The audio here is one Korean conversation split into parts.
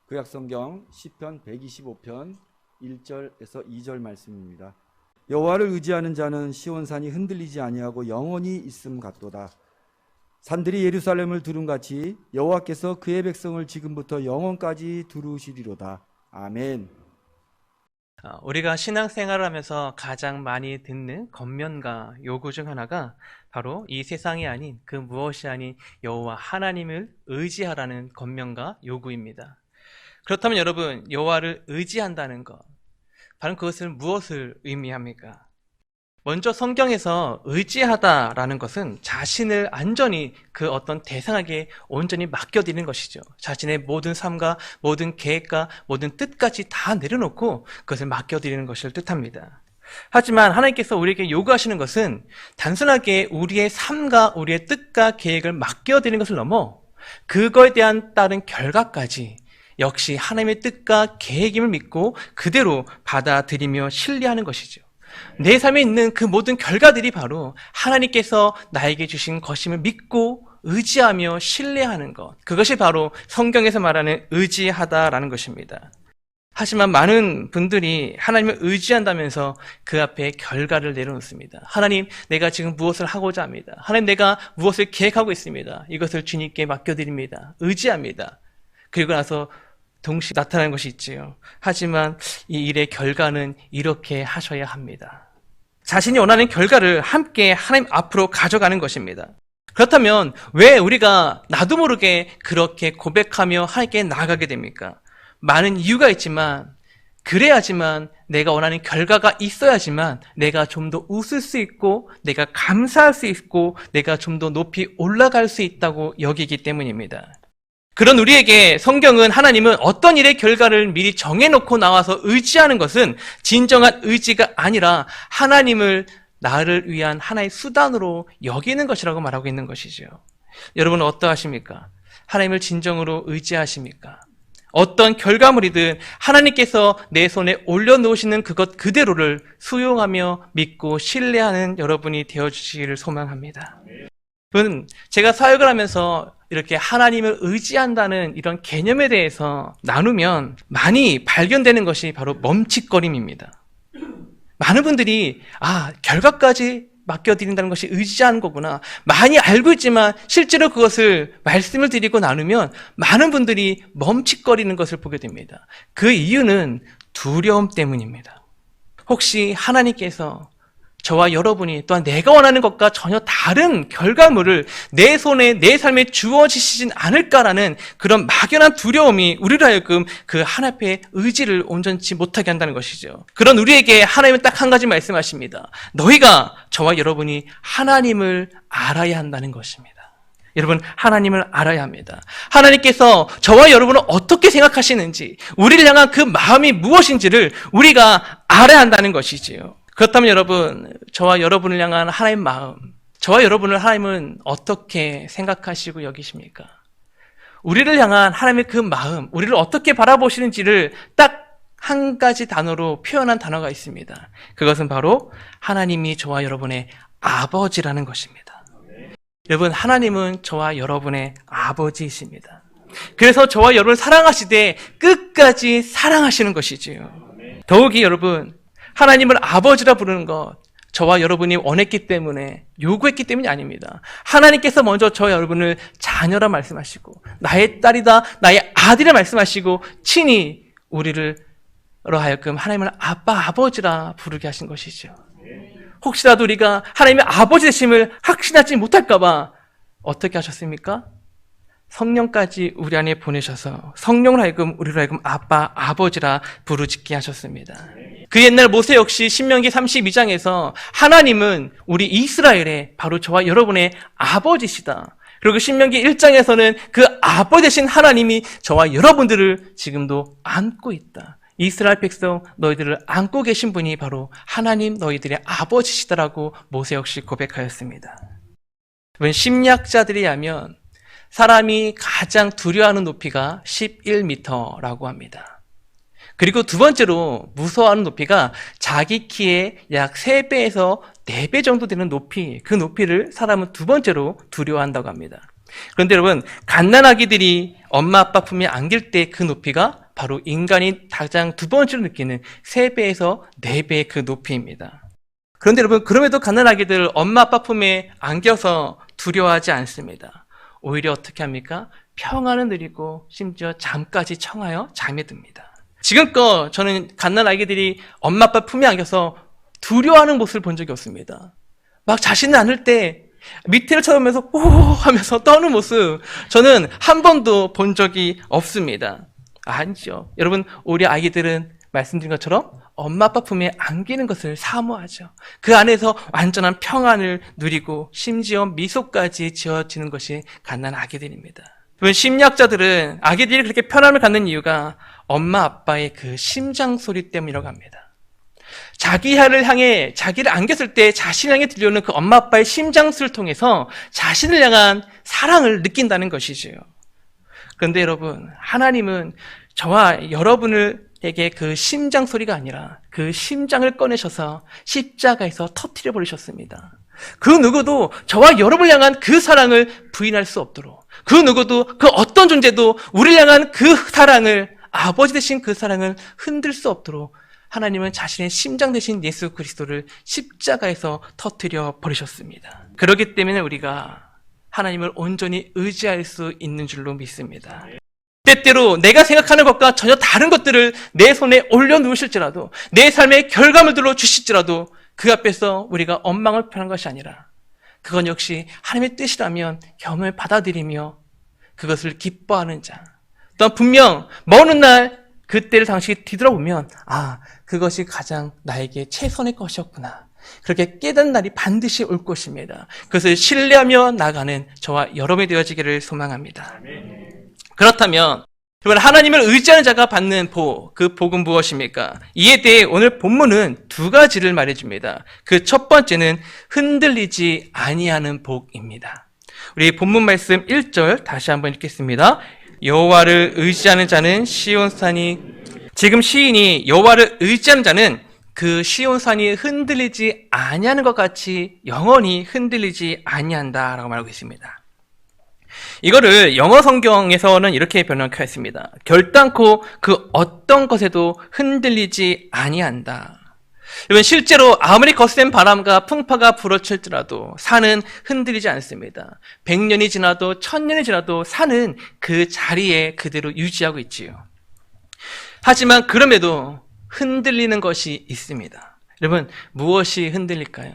구약성경 시편 125편 1절에서 2절 말씀입니다. 여호와를 의지하는 자는 시온산이 흔들리지 아니하고 영원히 있음 같도다. 산들이 예루살렘을 두름같이 여호와께서 그의 백성을 지금부터 영원까지 두루시리로다. 아멘. 우리가 신앙생활을 하면서 가장 많이 듣는 권면과 요구 중 하나가 바로 이 세상이 아닌 그 무엇이 아닌 여호와 하나님을 의지하라는 권면과 요구입니다. 그렇다면 여러분, 여호와를 의지한다는 것, 바로 그것은 무엇을 의미합니까? 먼저 성경에서 의지하다라는 것은 자신을 완전히 그 어떤 대상에게 온전히 맡겨드리는 것이죠. 자신의 모든 삶과 모든 계획과 모든 뜻까지 다 내려놓고 그것을 맡겨드리는 것을 뜻합니다. 하지만 하나님께서 우리에게 요구하시는 것은 단순하게 우리의 삶과 우리의 뜻과 계획을 맡겨드리는 것을 넘어 그거에 대한 따른 결과까지 역시 하나님의 뜻과 계획임을 믿고 그대로 받아들이며 신뢰하는 것이죠. 내 삶에 있는 그 모든 결과들이 바로 하나님께서 나에게 주신 것임을 믿고 의지하며 신뢰하는 것, 그것이 바로 성경에서 말하는 의지하다라는 것입니다. 하지만 많은 분들이 하나님을 의지한다면서 그 앞에 결과를 내려놓습니다. 하나님, 내가 지금 무엇을 하고자 합니다. 하나님, 내가 무엇을 계획하고 있습니다. 이것을 주님께 맡겨드립니다. 의지합니다. 그리고 나서 동시에 나타나는 것이 있지요. 하지만 이 일의 결과는 이렇게 하셔야 합니다. 자신이 원하는 결과를 함께 하나님 앞으로 가져가는 것입니다. 그렇다면 왜 우리가 나도 모르게 그렇게 고백하며 하나님께 나아가게 됩니까? 많은 이유가 있지만, 그래야지만 내가 원하는 결과가 있어야지만 내가 좀 더 웃을 수 있고 내가 감사할 수 있고 내가 좀 더 높이 올라갈 수 있다고 여기기 때문입니다. 그런 우리에게 성경은, 하나님은 어떤 일의 결과를 미리 정해놓고 나와서 의지하는 것은 진정한 의지가 아니라 하나님을 나를 위한 하나의 수단으로 여기는 것이라고 말하고 있는 것이죠. 여러분은 어떠하십니까? 하나님을 진정으로 의지하십니까? 어떤 결과물이든 하나님께서 내 손에 올려놓으시는 그것 그대로를 수용하며 믿고 신뢰하는 여러분이 되어주시기를 소망합니다. 제가 사역을 하면서 이렇게 하나님을 의지한다는 이런 개념에 대해서 나누면 많이 발견되는 것이 바로 멈칫거림입니다. 많은 분들이 결과까지 맡겨드린다는 것이 의지하는 거구나, 많이 알고 있지만 실제로 그것을 말씀을 드리고 나누면 많은 분들이 멈칫거리는 것을 보게 됩니다. 그 이유는 두려움 때문입니다. 혹시 하나님께서 저와 여러분이 또한 내가 원하는 것과 전혀 다른 결과물을 내 손에 내 삶에 주어지시진 않을까라는 그런 막연한 두려움이 우리로 하여금 그 하나님 앞에 의지를 온전치 못하게 한다는 것이죠. 그런 우리에게 하나님은 딱 한 가지 말씀하십니다. 너희가, 저와 여러분이 하나님을 알아야 한다는 것입니다. 여러분, 하나님을 알아야 합니다. 하나님께서 저와 여러분을 어떻게 생각하시는지, 우리를 향한 그 마음이 무엇인지를 우리가 알아야 한다는 것이지요. 그렇다면 여러분, 저와 여러분을 향한 하나님의 마음, 저와 여러분을 하나님은 어떻게 생각하시고 여기십니까? 우리를 향한 하나님의 그 마음, 우리를 어떻게 바라보시는지를 딱 한 가지 단어로 표현한 단어가 있습니다. 그것은 바로 하나님이 저와 여러분의 아버지라는 것입니다. 여러분, 하나님은 저와 여러분의 아버지이십니다. 그래서 저와 여러분을 사랑하시되 끝까지 사랑하시는 것이지요. 더욱이 여러분, 하나님을 아버지라 부르는 것, 저와 여러분이 원했기 때문에, 요구했기 때문이 아닙니다. 하나님께서 먼저 저와 여러분을 자녀라 말씀하시고, 나의 딸이다, 나의 아들이라 말씀하시고, 친히 우리를 하여금 하나님을 아빠, 아버지라 부르게 하신 것이죠. 혹시라도 우리가 하나님의 아버지 되심을 확신하지 못할까봐 어떻게 하셨습니까? 성령까지 우리 안에 보내셔서 성령을 하여금 우리로 하여금 아빠, 아버지라 부르짖게 하셨습니다. 그 옛날 모세 역시 신명기 32장에서 하나님은 우리 이스라엘의 바로 저와 여러분의 아버지시다. 그리고 신명기 1장에서는 그 아버지 되신 하나님이 저와 여러분들을 지금도 안고 있다. 이스라엘 백성, 너희들을 안고 계신 분이 바로 하나님 너희들의 아버지시다라고 모세 역시 고백하였습니다. 심리학자들이 하면 사람이 가장 두려워하는 높이가 11m라고 합니다. 그리고 두 번째로 무서워하는 높이가 자기 키의 약 3배에서 4배 정도 되는 높이, 그 높이를 사람은 두 번째로 두려워한다고 합니다. 그런데 여러분, 갓난아기들이 엄마 아빠 품에 안길 때 그 높이가 바로 인간이 가장 두 번째로 느끼는 3배에서 4배의 그 높이입니다. 그런데 여러분, 그럼에도 갓난아기들 엄마 아빠 품에 안겨서 두려워하지 않습니다. 오히려 어떻게 합니까? 평안을 누리고 심지어 잠까지 청하여 잠에 듭니다. 지금껏 저는 갓난아기들이 엄마 아빠 품에 안겨서 두려워하는 모습을 본 적이 없습니다. 막 자신을 안을 때 밑에를 쳐다보면서 오 하면서 떠는 모습 저는 한 번도 본 적이 없습니다. 아니죠. 여러분, 우리 아이들은 말씀드린 것처럼 엄마 아빠 품에 안기는 것을 사모하죠. 그 안에서 완전한 평안을 누리고 심지어 미소까지 지어지는 것이 갓난아기들입니다. 여러분, 심리학자들은 아기들이 그렇게 편함을 갖는 이유가 엄마 아빠의 그 심장 소리 때문이라고 합니다. 자기를 향해, 자기를 안겼을 때 자신을 향해 들려오는 그 엄마 아빠의 심장소리를 통해서 자신을 향한 사랑을 느낀다는 것이지요. 그런데 여러분, 하나님은 저와 여러분에게 그 심장 소리가 아니라 그 심장을 꺼내셔서 십자가에서 터뜨려 버리셨습니다. 그 누구도 저와 여러분을 향한 그 사랑을 부인할 수 없도록, 그 누구도 그 어떤 존재도 우리를 향한 그 사랑을, 아버지 되신 그 사랑을 흔들 수 없도록 하나님은 자신의 심장 되신 예수 그리스도를 십자가에서 터뜨려 버리셨습니다. 그렇기 때문에 우리가 하나님을 온전히 의지할 수 있는 줄로 믿습니다. 때때로 내가 생각하는 것과 전혀 다른 것들을 내 손에 올려놓으실지라도, 내 삶의 결과물들로 주실지라도 그 앞에서 우리가 원망을 표하는 것이 아니라 그건 역시 하나님의 뜻이라면 겸을 받아들이며 그것을 기뻐하는 자, 또한 분명 먼 훗날 그때를 당시 뒤돌아보면 그것이 가장 나에게 최선의 것이었구나, 그렇게 깨닫는 날이 반드시 올 것입니다. 그것을 신뢰하며 나가는 저와 여러분이 되어지기를 소망합니다. 그렇다면 여러분, 하나님을 의지하는 자가 받는 복, 그 복은 무엇입니까? 이에 대해 오늘 본문은 2가지를 말해줍니다. 그 첫 번째는 흔들리지 아니하는 복입니다. 우리 본문 말씀 1절 다시 한번 읽겠습니다. 여호와를 의지하는 자는 시온산이, 지금 시인이 여호와를 의지하는 자는 그 시온산이 흔들리지 아니하는 것 같이 영원히 흔들리지 아니한다라고 말하고 있습니다. 이거를 영어 성경에서는 이렇게 번역했습니다. 결단코 그 어떤 것에도 흔들리지 아니한다. 여러분, 실제로 아무리 거센 바람과 풍파가 불어칠지라도 산은 흔들리지 않습니다. 100년이 지나도 1000년이 지나도 산은 그 자리에 그대로 유지하고 있지요. 하지만 그럼에도 흔들리는 것이 있습니다. 여러분, 무엇이 흔들릴까요?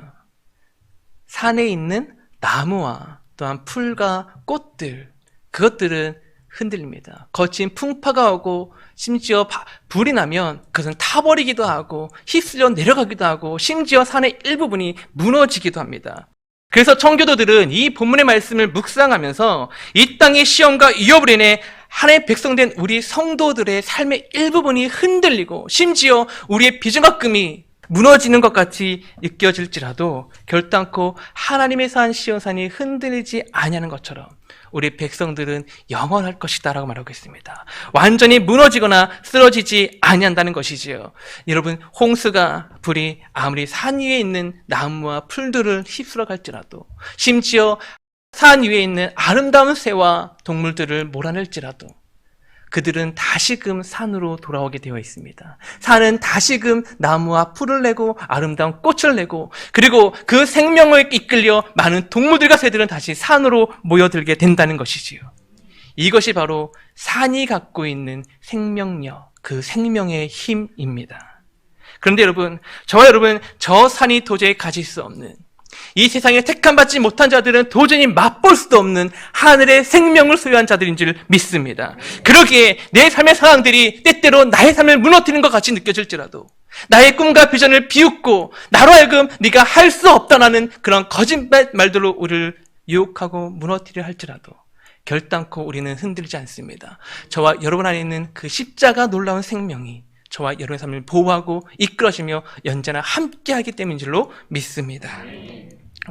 산에 있는 나무와 또한 풀과 꽃들, 그것들은 흔들립니다. 거친 풍파가 오고 심지어 불이 나면 그것은 타버리기도 하고 휩쓸려 내려가기도 하고 심지어 산의 일부분이 무너지기도 합니다. 그래서 청교도들은 이 본문의 말씀을 묵상하면서 이 땅의 시험과 위협으로 인해 하나님의 백성된 우리 성도들의 삶의 일부분이 흔들리고 심지어 우리의 비전과 꿈이 무너지는 것 같이 느껴질지라도 결단코 하나님의 산 시온산이 흔들리지 아니하는 것처럼 우리 백성들은 영원할 것이다 라고 말하고 있습니다. 완전히 무너지거나 쓰러지지 아니한다는 것이지요. 여러분, 홍수가 불이 아무리 산 위에 있는 나무와 풀들을 휩쓸어 갈지라도, 심지어 산 위에 있는 아름다운 새와 동물들을 몰아낼지라도 그들은 다시금 산으로 돌아오게 되어 있습니다. 산은 다시금 나무와 풀을 내고 아름다운 꽃을 내고, 그리고 그 생명을 이끌려 많은 동물들과 새들은 다시 산으로 모여들게 된다는 것이지요. 이것이 바로 산이 갖고 있는 생명력, 그 생명의 힘입니다. 그런데 여러분, 저와 여러분, 저 산이 도저히 가질 수 없는, 이 세상에 택함받지 못한 자들은 도저히 맛볼 수도 없는 하늘의 생명을 소유한 자들인 줄 믿습니다. 그러기에 내 삶의 상황들이 때때로 나의 삶을 무너뜨리는 것 같이 느껴질지라도, 나의 꿈과 비전을 비웃고 나로 하여금 네가 할 수 없다라는 그런 거짓말들로 우리를 유혹하고 무너뜨리려 할지라도 결단코 우리는 흔들리지 않습니다. 저와 여러분 안에 있는 그 십자가 놀라운 생명이 저와 여러분의 삶을 보호하고 이끌어주며 언제나 함께하기 때문인 줄로 믿습니다.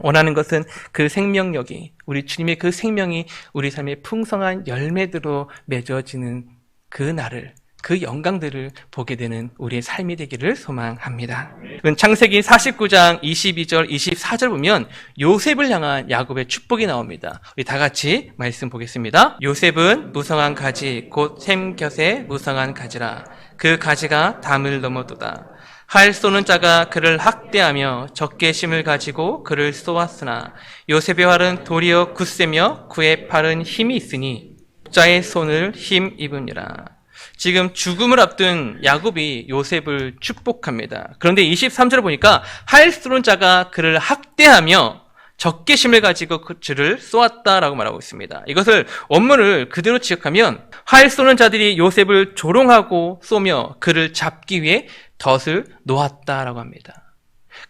원하는 것은 그 생명력이, 우리 주님의 그 생명이 우리 삶의 풍성한 열매들로 맺어지는 그 날을, 그 그 영광들을 보게 되는 우리의 삶이 되기를 소망합니다. 창세기 49장 22절, 24절 보면 요셉을 향한 야곱의 축복이 나옵니다. 우리 다 같이 말씀 보겠습니다. 요셉은 무성한 가지 곧 샘 곁에 무성한 가지라. 그 가지가 담을 넘어도다. 활 쏘는 자가 그를 학대하며 적게 심을 가지고 그를 쏘았으나 요셉의 활은 도리어 굳세며 그의 팔은 힘이 있으니 자의 손을 힘 입으니라. 지금 죽음을 앞둔 야곱이 요셉을 축복합니다. 그런데 23절을 보니까 활 쏘는 자가 그를 학대하며 적게 심을 가지고 그를 쏘았다라고 말하고 있습니다. 이것을 원문을 그대로 지역하면 활 쏘는 자들이 요셉을 조롱하고 쏘며 그를 잡기 위해 덫을 놓았다라고 합니다.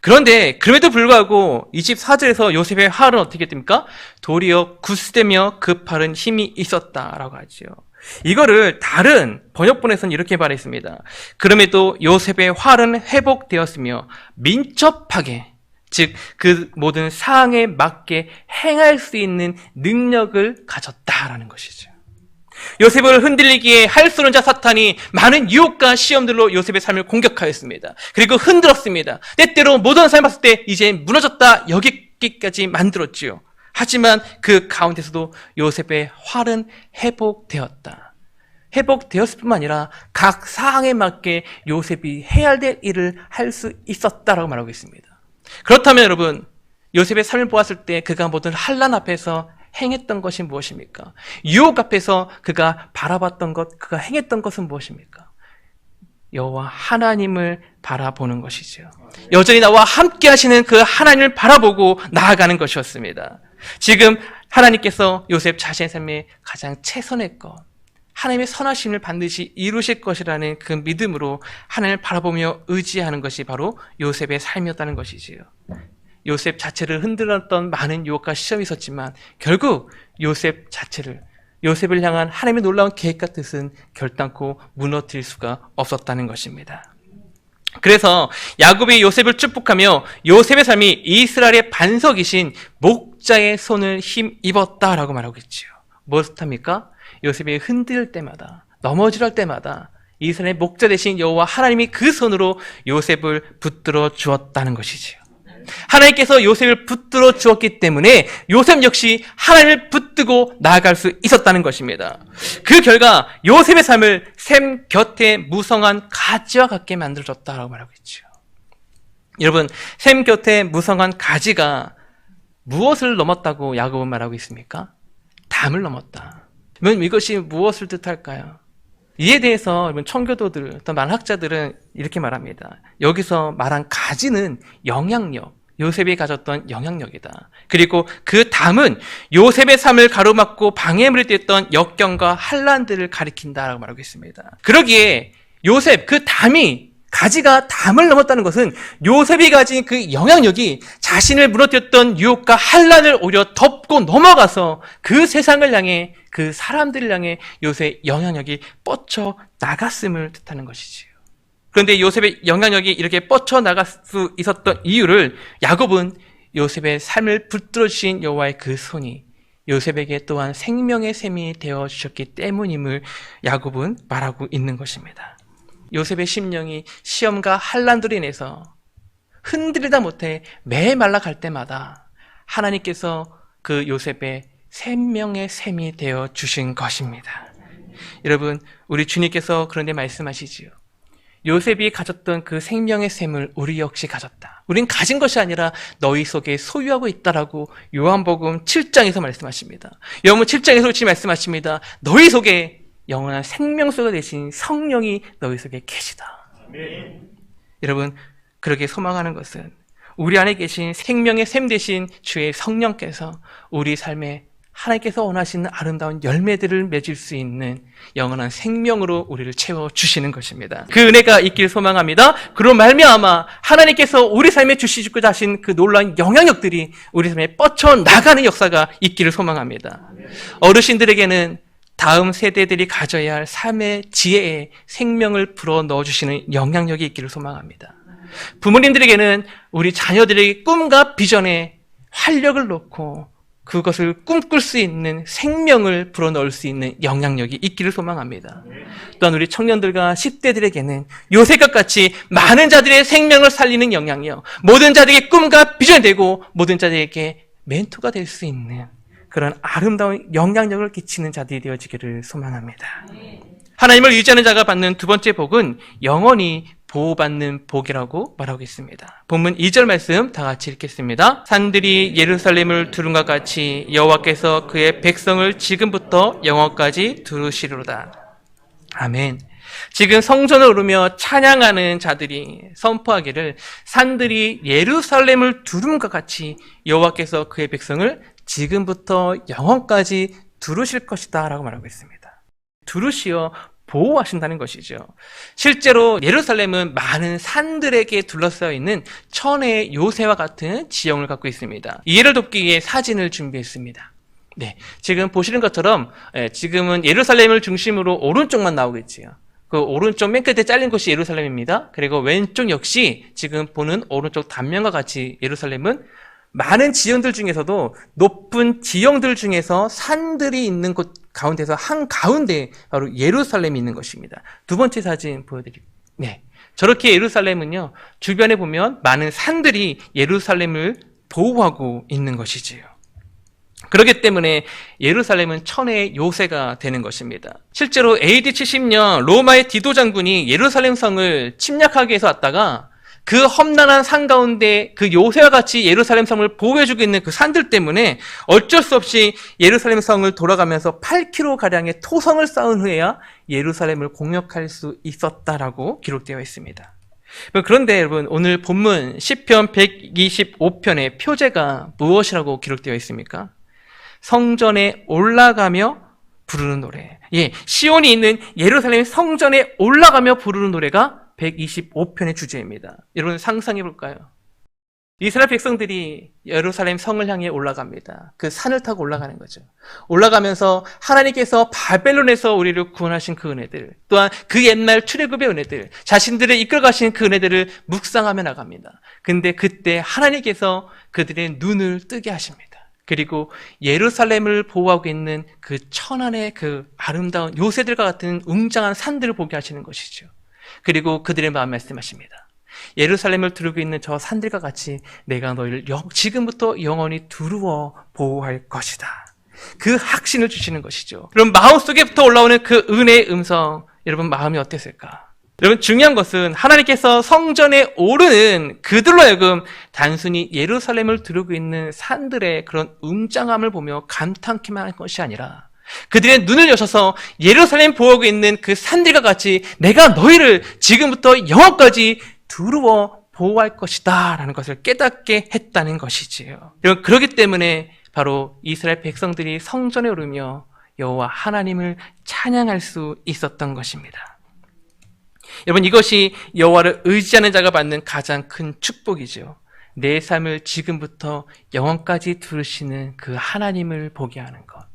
그런데 그럼에도 불구하고 24절에서 요셉의 활은 어떻게 됩니까? 도리어 굳세며 그 팔은 힘이 있었다라고 하죠. 이거를 다른 번역본에서는 이렇게 말했습니다. 그럼에도 요셉의 활은 회복되었으며 민첩하게, 즉 그 모든 상황에 맞게 행할 수 있는 능력을 가졌다라는 것이죠. 요셉을 흔들리기에 활 쏘는 자 사탄이 많은 유혹과 시험들로 요셉의 삶을 공격하였습니다. 그리고 흔들었습니다. 때때로 모든 삶을 봤을 때 이제 무너졌다 여기까지 만들었지요. 하지만 그 가운데서도 요셉의 활은 회복되었다. 회복되었을 뿐만 아니라 각 상황에 맞게 요셉이 해야 될 일을 할 수 있었다라고 말하고 있습니다. 그렇다면 여러분, 요셉의 삶을 보았을 때 그가 모든 환난 앞에서 행했던 것이 무엇입니까? 유혹 앞에서 그가 바라봤던 것, 그가 행했던 것은 무엇입니까? 여호와 하나님을 바라보는 것이죠. 여전히 나와 함께 하시는 그 하나님을 바라보고 나아가는 것이었습니다. 지금 하나님께서 요셉 자신의 삶에 가장 최선의 것, 하나님의 선하심을 반드시 이루실 것이라는 그 믿음으로 하나님을 바라보며 의지하는 것이 바로 요셉의 삶이었다는 것이지요. 요셉 자체를 흔들었던 많은 유혹과 시험이 있었지만 결국 요셉 자체를, 요셉을 향한 하나님의 놀라운 계획과 뜻은 결단코 무너뜨릴 수가 없었다는 것입니다. 그래서 야곱이 요셉을 축복하며 요셉의 삶이 이스라엘의 반석이신 목자의 손을 힘입었다라고 말하고 있지요. 무엇합니까? 요셉이 흔들 때마다, 넘어질 때마다 이스라엘의 목자 되신 여호와 하나님이 그 손으로 요셉을 붙들어 주었다는 것이지요. 하나님께서 요셉을 붙들어 주었기 때문에 요셉 역시 하나님을 붙들고 나아갈 수 있었다는 것입니다. 그 결과 요셉의 삶을 샘 곁에 무성한 가지와 같게 만들어줬다라고 말하고 있죠. 여러분, 샘 곁에 무성한 가지가 무엇을 넘었다고 야곱은 말하고 있습니까? 담을 넘었다. 그러면 이것이 무엇을 뜻할까요? 이에 대해서 여러분 청교도들, 또 많은 학자들은 이렇게 말합니다. 여기서 말한 가지는 영향력, 요셉이 가졌던 영향력이다. 그리고 그 담은 요셉의 삶을 가로막고 방해물이 됐던 역경과 환난들을 가리킨다라고 말하고 있습니다. 그러기에 요셉, 그 담이, 가지가 담을 넘었다는 것은 요셉이 가진 그 영향력이 자신을 무너뜨렸던 유혹과 환난을 오히려 덮고 넘어가서 그 세상을 향해, 그 사람들을 향해 요셉의 영향력이 뻗쳐 나갔음을 뜻하는 것이지요. 그런데 요셉의 영향력이 이렇게 뻗쳐 나갈 수 있었던 이유를 야곱은 요셉의 삶을 붙들어 주신 여호와의 그 손이 요셉에게 또한 생명의 샘이 되어 주셨기 때문임을 야곱은 말하고 있는 것입니다. 요셉의 심령이 시험과 환난들로 인해서 흔들리다 못해 메말라 갈 때마다 하나님께서 그 요셉의 생명의 샘이 되어 주신 것입니다. 여러분, 우리 주님께서 그런데 말씀하시지요. 요셉이 가졌던 그 생명의 샘을 우리 역시 가졌다. 우린 가진 것이 아니라 너희 속에 소유하고 있다라고 요한복음 7장에서 말씀하십니다. 요한복음 7장에서 그렇게 말씀하십니다. 너희 속에 영원한 생명수가 되신 성령이 너희 속에 계시다. 아멘. 여러분, 그렇게 소망하는 것은 우리 안에 계신 생명의 샘 되신 주의 성령께서 우리 삶에 하나님께서 원하시는 아름다운 열매들을 맺을 수 있는 영원한 생명으로 우리를 채워주시는 것입니다. 그 은혜가 있길 소망합니다. 그로 말미암아 하나님께서 우리 삶에 주시고자 하신 그 놀라운 영향력들이 우리 삶에 뻗쳐나가는 역사가 있기를 소망합니다. 어르신들에게는 다음 세대들이 가져야 할 삶의 지혜에 생명을 불어 넣어주시는 영향력이 있기를 소망합니다. 부모님들에게는 우리 자녀들에게 꿈과 비전에 활력을 놓고 그것을 꿈꿀 수 있는 생명을 불어넣을 수 있는 영향력이 있기를 소망합니다. 또한 우리 청년들과 10대들에게는 요셉과 같이 많은 자들의 생명을 살리는 영향력, 모든 자들에게 꿈과 비전이 되고 모든 자들에게 멘토가 될 수 있는 그런 아름다운 영향력을 끼치는 자들이 되어지기를 소망합니다. 하나님을 의지하는 자가 받는 두 번째 복은 영원히 보호받는 복이라고 말하고 있습니다. 본문 2절 말씀 다 같이 읽겠습니다. 산들이 예루살렘을 두른 것 같이 여호와께서 그의 백성을 지금부터 영원까지 두르시리로다. 아멘. 지금 성전을 오르며 찬양하는 자들이 선포하기를 산들이 예루살렘을 두른 것 같이 여호와께서 그의 백성을 지금부터 영원까지 두르실 것이다 라고 말하고 있습니다. 두르시어 보호하신다는 것이죠. 실제로 예루살렘은 많은 산들에게 둘러싸여 있는 천혜의 요새와 같은 지형을 갖고 있습니다. 이해를 돕기 위해 사진을 준비했습니다. 네, 지금 보시는 것처럼 지금은 예루살렘을 중심으로 오른쪽만 나오겠지요. 그 오른쪽 맨 끝에 잘린 곳이 예루살렘입니다. 그리고 왼쪽 역시 지금 보는 오른쪽 단면과 같이 예루살렘은 많은 지형들 중에서도 높은 지형들 중에서 산들이 있는 곳 가운데서 한 가운데 바로 예루살렘이 있는 것입니다. 두 번째 사진 보여드릴게요. 네, 저렇게 예루살렘은요 주변에 보면 많은 산들이 예루살렘을 보호하고 있는 것이지요. 그렇기 때문에 예루살렘은 천혜의 요새가 되는 것입니다. 실제로 AD 70년 로마의 디도 장군이 예루살렘 성을 침략하기 위해서 왔다가 그 험난한 산 가운데 그 요새와 같이 예루살렘 성을 보호해주고 있는 그 산들 때문에 어쩔 수 없이 예루살렘 성을 돌아가면서 8km가량의 토성을 쌓은 후에야 예루살렘을 공격할 수 있었다라고 기록되어 있습니다. 그런데 여러분, 오늘 본문 시편 125편의 표제가 무엇이라고 기록되어 있습니까? 성전에 올라가며 부르는 노래. 예, 시온이 있는 예루살렘 성전에 올라가며 부르는 노래가 125편의 주제입니다. 여러분 상상해 볼까요? 이스라엘 백성들이 예루살렘 성을 향해 올라갑니다. 그 산을 타고 올라가는 거죠. 올라가면서 하나님께서 바벨론에서 우리를 구원하신 그 은혜들, 또한 그 옛날 출애굽의 은혜들, 자신들을 이끌어 가신 그 은혜들을 묵상하며 나갑니다. 근데 그때 하나님께서 그들의 눈을 뜨게 하십니다. 그리고 예루살렘을 보호하고 있는 그 천안의 그 아름다운 요새들과 같은 웅장한 산들을 보게 하시는 것이죠. 그리고 그들의 마음 말씀하십니다. 예루살렘을 두르고 있는 저 산들과 같이 내가 너희를 지금부터 영원히 두루어 보호할 것이다. 그 확신을 주시는 것이죠. 여러분 마음속에부터 올라오는 그 은혜의 음성, 여러분 마음이 어땠을까? 여러분 중요한 것은 하나님께서 성전에 오르는 그들로 하여금 단순히 예루살렘을 두르고 있는 산들의 그런 웅장함을 보며 감탄케만 할 것이 아니라 그들의 눈을 여셔서 예루살렘 보호하고 있는 그 산들과 같이 내가 너희를 지금부터 영원까지 두루어 보호할 것이다 라는 것을 깨닫게 했다는 것이지요. 여러분 그렇기 때문에 바로 이스라엘 백성들이 성전에 오르며 여호와 하나님을 찬양할 수 있었던 것입니다. 여러분 이것이 여호와를 의지하는 자가 받는 가장 큰 축복이죠. 내 삶을 지금부터 영원까지 두르시는 그 하나님을 보게 하는 것.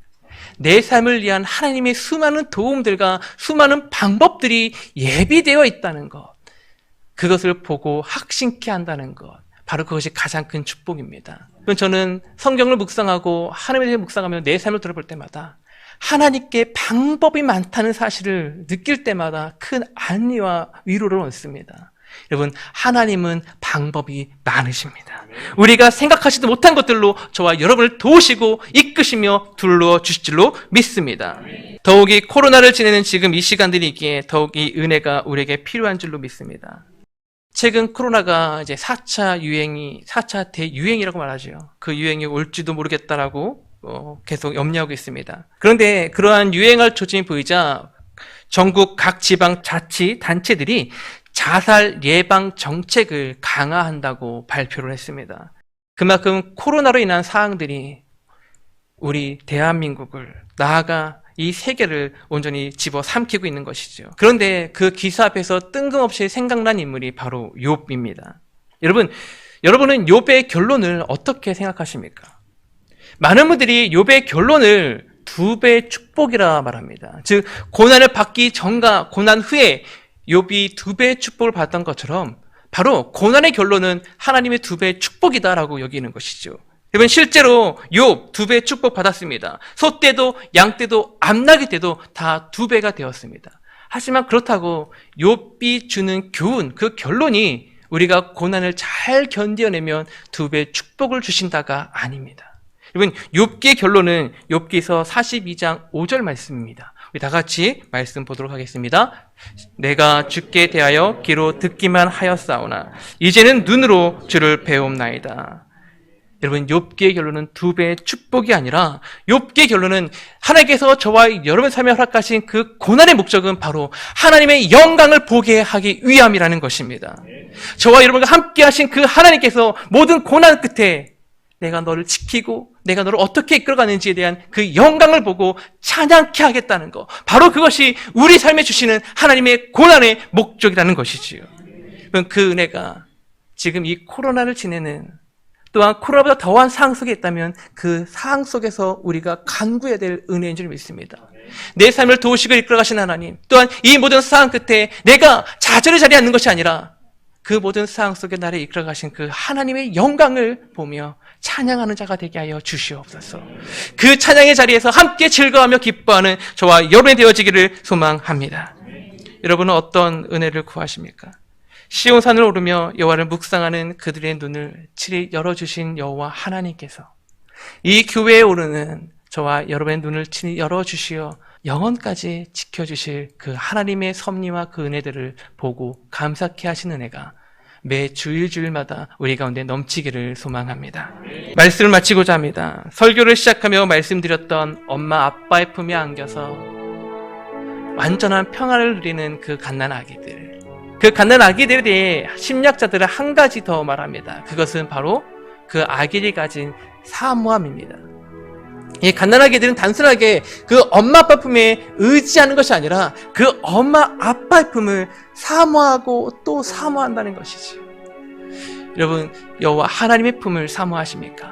내 삶을 위한 하나님의 수많은 도움들과 수많은 방법들이 예비되어 있다는 것. 그것을 보고 확신케 한다는 것. 바로 그것이 가장 큰 축복입니다. 저는 성경을 묵상하고 하나님에 대해 묵상하며 내 삶을 돌아볼 때마다 하나님께 방법이 많다는 사실을 느낄 때마다 큰 안위와 위로를 얻습니다. 여러분 하나님은 방법이 많으십니다. 우리가 생각하지도 못한 것들로 저와 여러분을 도우시고 이끄시며 둘러 주실 줄로 믿습니다. 더욱이 코로나를 지내는 지금 이 시간들이 있기에 더욱 이 은혜가 우리에게 필요한 줄로 믿습니다. 최근 코로나가 이제 4차 대유행이라고 말하죠. 그 유행이 올지도 모르겠다라고 계속 염려하고 있습니다. 그런데 그러한 유행할 조짐이 보이자 전국 각 지방 자치단체들이 자살 예방 정책을 강화한다고 발표를 했습니다. 그만큼 코로나로 인한 사항들이 우리 대한민국을 나아가 이 세계를 온전히 집어삼키고 있는 것이죠. 그런데 그 기사 앞에서 뜬금없이 생각난 인물이 바로 욥입니다. 여러분은 욥의 결론을 어떻게 생각하십니까? 많은 분들이 욥의 결론을 2배의 축복이라 말합니다. 즉 고난을 받기 전과 고난 후에 욥이 2배의 축복을 받았던 것처럼 바로 고난의 결론은 하나님의 2배의 축복이다라고 여기는 것이죠. 여러분 실제로 욥 2배 축복 받았습니다. 소 떼도 양 떼도 암나기 떼도 다 2배가 되었습니다. 하지만 그렇다고 욥이 주는 교훈, 그 결론이 우리가 고난을 잘 견뎌내면 2배 축복을 주신다가 아닙니다. 여러분 욥기의 결론은 욥기서 42장 5절 말씀입니다. 우리 다 같이 말씀 보도록 하겠습니다. 내가 주께 대하여 귀로 듣기만 하였사오나 이제는 눈으로 주를 배움나이다. 여러분 욥기의 결론은 2배의 축복이 아니라 욥기의 결론은 하나님께서 저와 여러분 삶에 허락하신 그 고난의 목적은 바로 하나님의 영광을 보게 하기 위함이라는 것입니다. 저와 여러분과 함께 하신 그 하나님께서 모든 고난 끝에 내가 너를 지키고 내가 너를 어떻게 이끌어가는지에 대한 그 영광을 보고 찬양케 하겠다는 것, 바로 그것이 우리 삶에 주시는 하나님의 고난의 목적이라는 것이지요. 그 은혜가 지금 이 코로나를 지내는, 또한 코로나보다 더한 상황 속에 있다면 그 상황 속에서 우리가 간구해야 될 은혜인 줄 믿습니다. 내 삶을 도우시고 이끌어가신 하나님, 또한 이 모든 상황 끝에 내가 좌절의 자리에 앉는 것이 아니라 그 모든 상황 속에 나를 이끌어가신 그 하나님의 영광을 보며 찬양하는 자가 되게 하여 주시옵소서. 그 찬양의 자리에서 함께 즐거워하며 기뻐하는 저와 여러분이 되어지기를 소망합니다. 여러분은 어떤 은혜를 구하십니까? 시온산을 오르며 여호와를 묵상하는 그들의 눈을 칠히 열어주신 여호와 하나님께서 이 교회에 오르는 저와 여러분의 눈을 칠히 열어주시어 영원까지 지켜주실 그 하나님의 섭리와 그 은혜들을 보고 감사케 하신 은혜가 매 주일마다 우리 가운데 넘치기를 소망합니다. 말씀을 마치고자 합니다. 설교를 시작하며 말씀드렸던 엄마 아빠의 품에 안겨서 완전한 평화를 누리는 그 갓난 아기들, 그 갓난 아기들에 대해 심리학자들은 한 가지 더 말합니다. 그것은 바로 그 아기들이 가진 사모함입니다. 이 갓난 아기들은 단순하게 그 엄마 아빠 품에 의지하는 것이 아니라 그 엄마 아빠의 품을 사모하고 또 사모한다는 것이지. 여러분, 여호와 하나님의 품을 사모하십니까?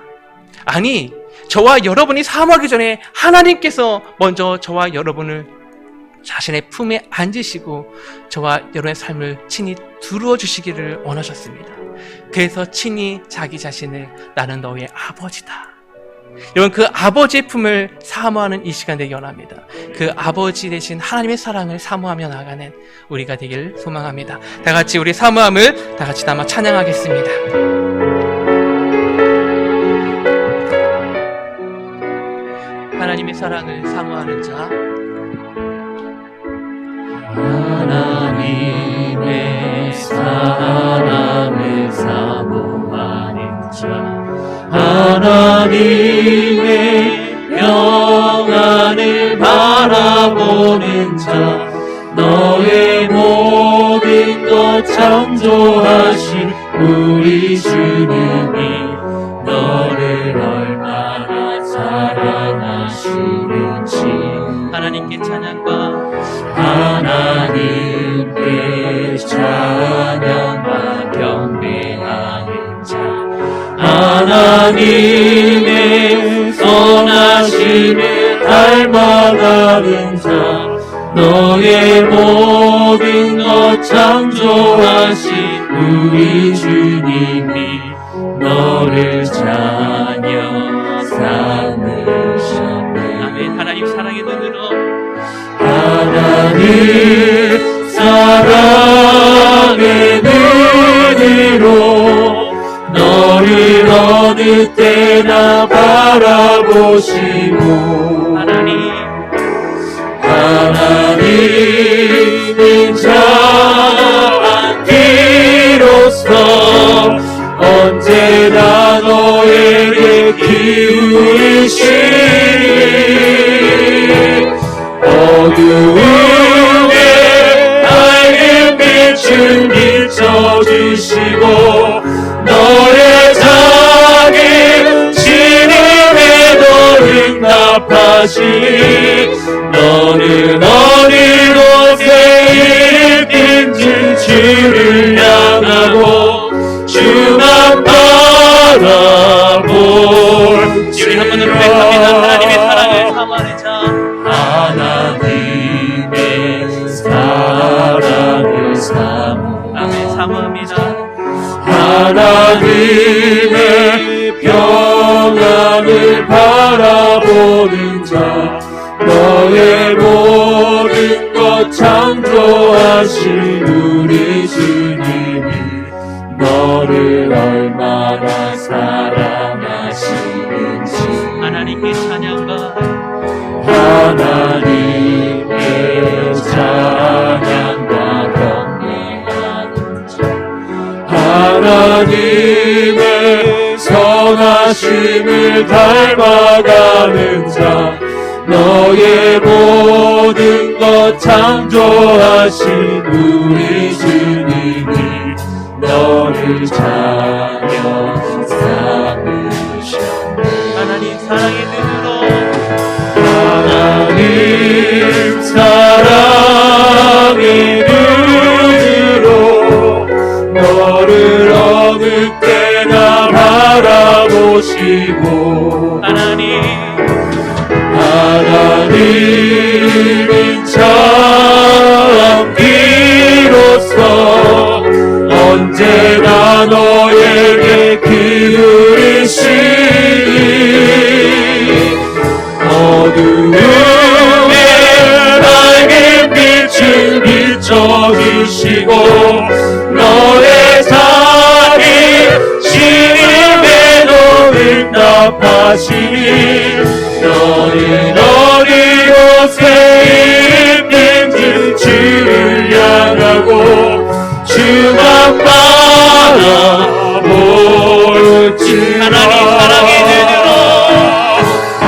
아니, 저와 여러분이 사모하기 전에 하나님께서 먼저 저와 여러분을 자신의 품에 앉으시고 저와 여러분의 삶을 친히 두루어 주시기를 원하셨습니다. 그래서 친히 자기 자신을 나는 너의 아버지다, 여러분, 그 아버지의 품을 사모하는 이 시간 되기 원합니다. 그 아버지 되신 하나님의 사랑을 사모하며 나아가는 우리가 되길 소망합니다. 다 같이 우리 사모함을 다 같이 담아 찬양하겠습니다. 하나님의 사랑을 사모하는 자, 하나님의 사랑을 사모하는 자, 하나님의 평안을 바라보는 자, 너의 모든 것 창조하신 우리 주님이 너를 얼마나 사랑하시는지 하나님께 찬양과 하나님께 찬양과 경배하는 자, 하나님의 선하심을 닮아가는 자, 너의 모든 것 창조하신 우리 주님이 너를 자녀 삼으셨네. 아멘. 하나님 사랑의 눈으로, 하나님 사랑의 눈으로 너를 어느 때나 바라보시고, 하나님은 자비로서 언제나 너에게 기울이시니 어두움에 밝은 빛을 비춰주시고 너의 작은 신음에도 응답하시니 너는 어느 곳에 있든지 주를 향하고 주만 바라볼 우리 한 번은 고백합니다. 하나님의 사랑을 사모하는 자, 하나님의 사랑을 사모, 아멘. 사모합니다. 하나님의 평안을 창조하신 우리 주님이 너를 얼마나 사랑하시는지 하나님께 찬양과 하나님의 찬양과 경배하는 자 하나님의 선하심을 닮아가는 자 너의 모든 것 창조하신 우리 주님이 너를 자녀 삼으셨네 하나님 사랑의 눈으로 하나님 사랑의 눈으로 너를 어느 때나 바라보시고 하나님인 참기로서 언제나 너에게 기울이시니 어두움에 밝은 빛을 비춰주시고 너의 삶이 신임에도 응답하시니 너는 어디 곳에 있는지 주를 향하고 주만 바라보